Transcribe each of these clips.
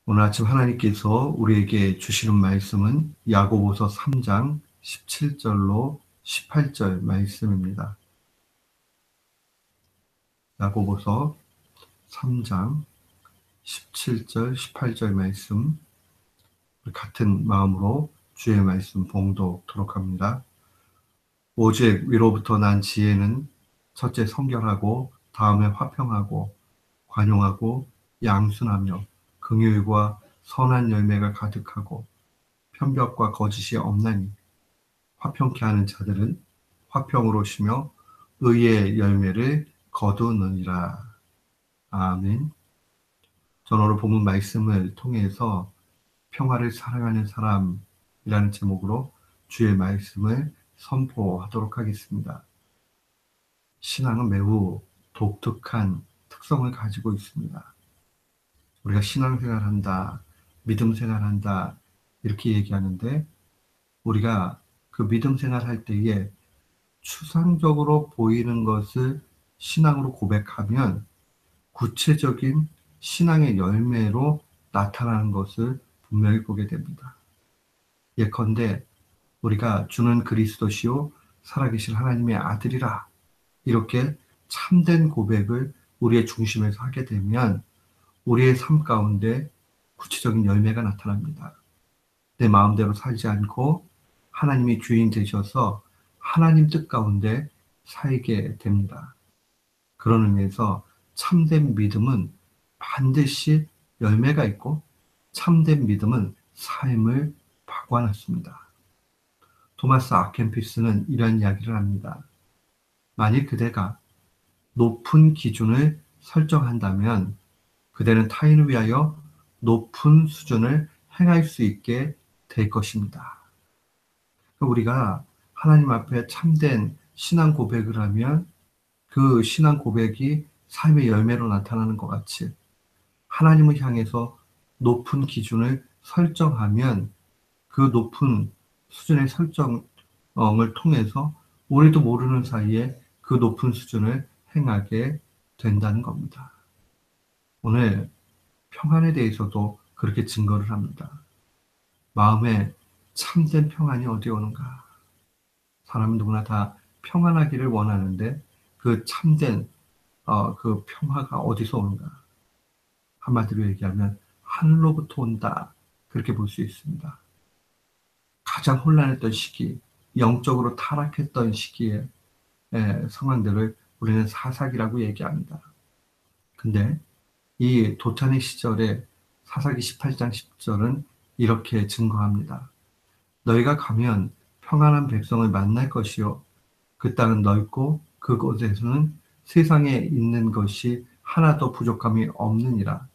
오늘 아침 하나님께서 우리에게 주시는 말씀은 야고보서 3장 17절로 18절 말씀입니다. 야고보서 3장 17절, 18절 말씀, 같은 마음으로 주의 말씀 봉독토록 합니다. 오직 위로부터 난 지혜는 첫째 성결하고 다음에 화평하고 관용하고 양순하며 긍휼과 선한 열매가 가득하고 편벽과 거짓이 없나니 화평케 하는 자들은 화평으로 쉬며 의의 열매를 거두느니라. 아멘. 저는 오늘 본문 말씀을 통해서 평화를 사랑하는 사람이라는 제목으로 주의 말씀을 선포하도록 하겠습니다. 신앙은 매우 독특한 특성을 가지고 있습니다. 우리가 신앙생활한다, 믿음생활한다 이렇게 얘기하는데 우리가 그 믿음생활할 때에 추상적으로 보이는 것을 신앙으로 고백하면 구체적인 신앙의 열매로 나타나는 것을 분명히 보게 됩니다. 예컨대 우리가 주는 그리스도시요 살아계신 하나님의 아들이라 이렇게 참된 고백을 우리의 중심에서 하게 되면 우리의 삶 가운데 구체적인 열매가 나타납니다. 내 마음대로 살지 않고 하나님이 주인 되셔서 하나님 뜻 가운데 살게 됩니다. 그런 의미에서 참된 믿음은 반드시 열매가 있고 참된 믿음은 삶을 바꿔놨습니다. 토마스 아켄피스는 이런 이야기를 합니다. 만일 그대가 높은 기준을 설정한다면 그대는 타인을 위하여 높은 수준을 행할 수 있게 될 것입니다. 우리가 하나님 앞에 참된 신앙 고백을 하면 그 신앙 고백이 삶의 열매로 나타나는 것 같이 하나님을 향해서 높은 기준을 설정하면 그 높은 수준의 설정을 통해서 우리도 모르는 사이에 그 높은 수준을 행하게 된다는 겁니다. 오늘 평안에 대해서도 그렇게 증거를 합니다. 마음에 참된 평안이 어디 오는가? 사람은 누구나 다 평안하기를 원하는데 그 참된 그 평화가 어디서 오는가? 한마디로 얘기하면 하늘로부터 온다. 그렇게 볼 수 있습니다. 가장 혼란했던 시기, 영적으로 타락했던 시기의 상황들을 우리는 사사기라고 얘기합니다. 근데 이 도탄의 시절에 사사기 18장 10절은 이렇게 증거합니다. 너희가 가면 평안한 백성을 만날 것이요. 그 땅은 넓고 그곳에서는 세상에 있는 것이 하나도 부족함이 없느니라.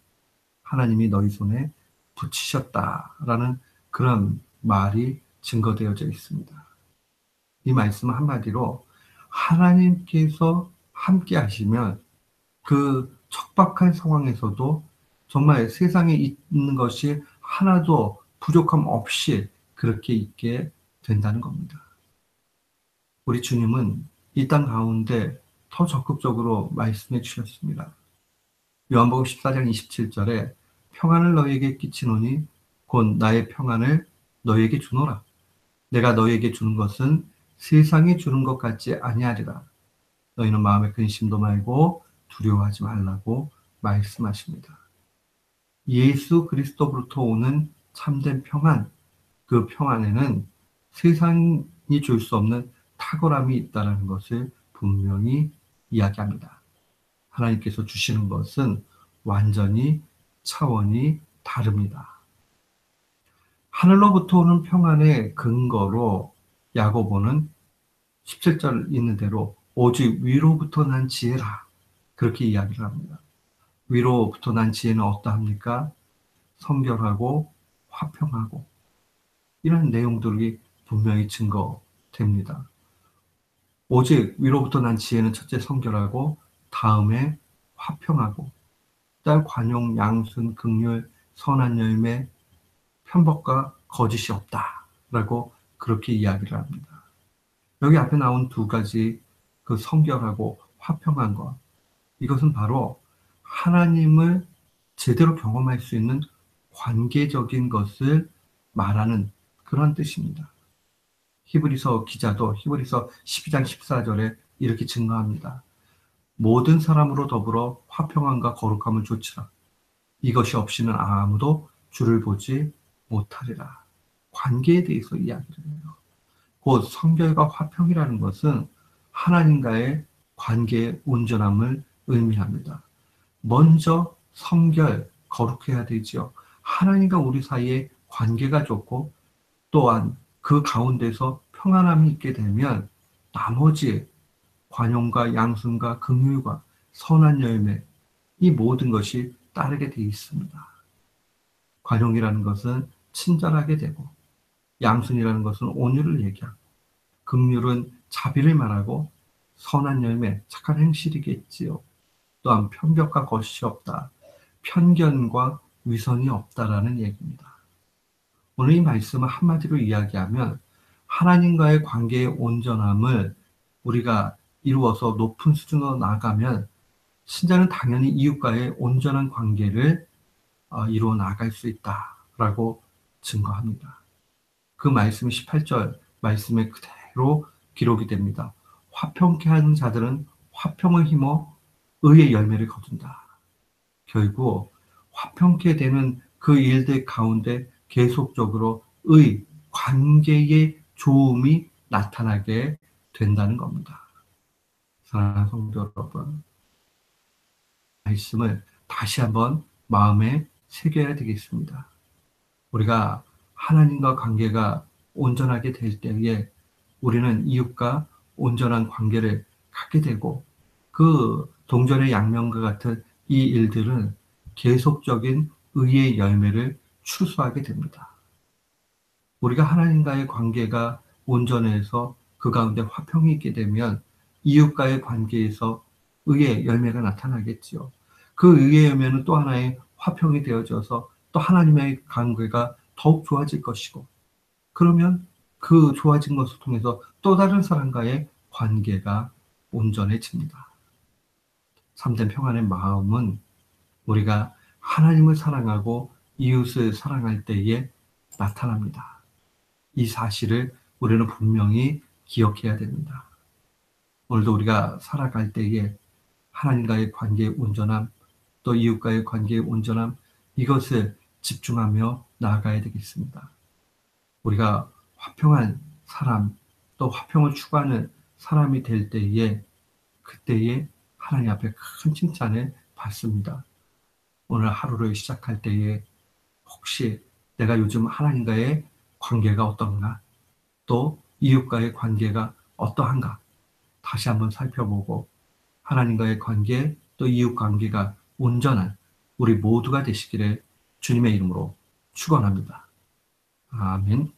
하나님이 너희 손에 붙이셨다라는 그런 말이 증거되어져 있습니다. 이 말씀은 한마디로 하나님께서 함께 하시면 그 척박한 상황에서도 정말 세상에 있는 것이 하나도 부족함 없이 그렇게 있게 된다는 겁니다. 우리 주님은 이 땅 가운데 더 적극적으로 말씀해 주셨습니다. 요한복음 14장 27절에 평안을 너희에게 끼치노니 곧 나의 평안을 너희에게 주노라. 내가 너희에게 주는 것은 세상에 주는 것 같지 아니하리라. 너희는 마음에 근심도 말고 두려워하지 말라고 말씀하십니다. 예수 그리스도로부터 오는 참된 평안, 그 평안에는 세상이 줄 수 없는 탁월함이 있다는 것을 분명히 이야기합니다. 하나님께서 주시는 것은 완전히 차원이 다릅니다. 하늘로부터 오는 평안의 근거로 야고보는 17절 있는 대로 오직 위로부터 난 지혜라 그렇게 이야기를 합니다. 위로부터 난 지혜는 어떠합니까? 성결하고 화평하고 이런 내용들이 분명히 증거됩니다. 오직 위로부터 난 지혜는 첫째 성결하고 다음에 화평하고 딸 관용 양순 긍휼 선한 열매 편법과 거짓이 없다라고 그렇게 이야기를 합니다. 여기 앞에 나온 두 가지 그 성결하고 화평한 것 이것은 바로 하나님을 제대로 경험할 수 있는 관계적인 것을 말하는 그런 뜻입니다. 히브리서 기자도 히브리서 12장 14절에 이렇게 증거합니다. 모든 사람으로 더불어 화평함과 거룩함을 좇으라. 이것이 없이는 아무도 주를 보지 못하리라. 관계에 대해서 이야기를 해요. 곧 성결과 화평이라는 것은 하나님과의 관계의 온전함을 의미합니다. 먼저 성결, 거룩해야 되지요. 하나님과 우리 사이에 관계가 좋고 또한 그 가운데서 평안함이 있게 되면 나머지 관용과 양순과 긍휼과 선한 열매 이 모든 것이 따르게 되어 있습니다. 관용이라는 것은 친절하게 되고 양순이라는 것은 온유를 얘기하고 긍휼은 자비를 말하고 선한 열매 착한 행실이겠지요. 또한 편견과 거짓이 없다. 편견과 위선이 없다라는 얘기입니다. 오늘 이 말씀을 한마디로 이야기하면 하나님과의 관계의 온전함을 우리가 이루어서 높은 수준으로 나가면 신자는 당연히 이웃과의 온전한 관계를 이루어 나갈 수 있다라고 증거합니다. 그 말씀 18절 말씀에 그대로 기록이 됩니다. 화평케 하는 자들은 화평을 힘어 의의 열매를 거둔다. 결국 화평케 되는 그 일들 가운데 계속적으로 관계의 좋음이 나타나게 된다는 겁니다. 사랑하는 성도 여러분, 말씀을 다시 한번 마음에 새겨야 되겠습니다. 우리가 하나님과 관계가 온전하게 될 때에 우리는 이웃과 온전한 관계를 갖게 되고 그 동전의 양면과 같은 이 일들은 계속적인 의의 열매를 추수하게 됩니다. 우리가 하나님과의 관계가 온전해서 그 가운데 화평이 있게 되면 이웃과의 관계에서 의의 열매가 나타나겠지요. 그 의의 열매는 또 하나의 화평이 되어져서 또 하나님의 관계가 더욱 좋아질 것이고 그러면 그 좋아진 것을 통해서 또 다른 사람과의 관계가 온전해집니다. 참된 평안의 마음은 우리가 하나님을 사랑하고 이웃을 사랑할 때에 나타납니다. 이 사실을 우리는 분명히 기억해야 됩니다. 오늘도 우리가 살아갈 때에 하나님과의 관계의 온전함, 또 이웃과의 관계의 온전함, 이것을 집중하며 나아가야 되겠습니다. 우리가 화평한 사람, 또 화평을 추구하는 사람이 될 때에, 그때에 하나님 앞에 큰 칭찬을 받습니다. 오늘 하루를 시작할 때에 혹시 내가 요즘 하나님과의 관계가 어떤가? 또 이웃과의 관계가 어떠한가? 다시 한번 살펴보고 하나님과의 관계, 또 이웃 관계가 온전한 우리 모두가 되시기를 주님의 이름으로 축원합니다. 아멘.